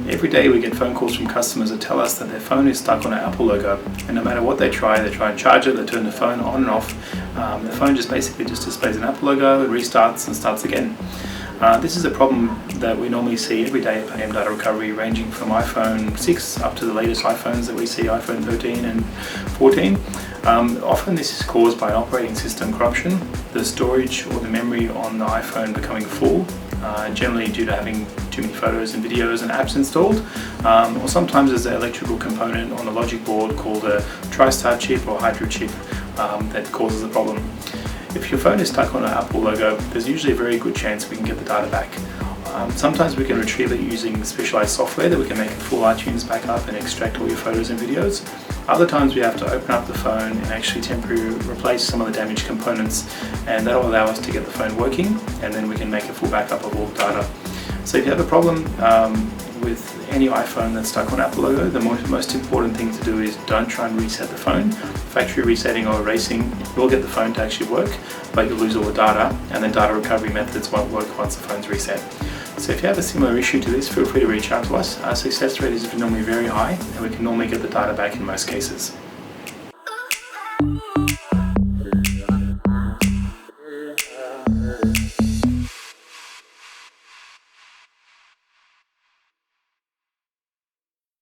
Every day we get phone calls from customers that tell us that their phone is stuck on an Apple logo, and no matter what they try and charge it, they turn the phone on and off. The phone just basically just displays an Apple logo, it restarts and starts again. This is a problem that we normally see every day at Payam Data Recovery, ranging from iPhone 6 up to the latest iPhones that we see, iPhone 13 and 14. Often this is caused by an operating system corruption, the storage or the memory on the iPhone becoming full, generally due to having too many photos and videos and apps installed, or sometimes there's an electrical component on the logic board called a TriStar chip or Hydro chip that causes the problem. If your phone is stuck on an Apple logo, there's usually a very good chance we can get the data back. Sometimes we can retrieve it using specialised software that we can make a full iTunes backup and extract all your photos and videos. Other times we have to open up the phone and actually temporarily replace some of the damaged components, and that will allow us to get the phone working, and then we can make a full backup of all the data. So if you have a problem with any iPhone that's stuck on Apple logo, the most important thing to do is don't try and reset the phone. Factory resetting or erasing will get the phone to actually work, but you'll lose all the data, and then data recovery methods won't work once the phone's reset. So if you have a similar issue to this, feel free to reach out to us. Our success rate is normally very high, and we can normally get the data back in most cases.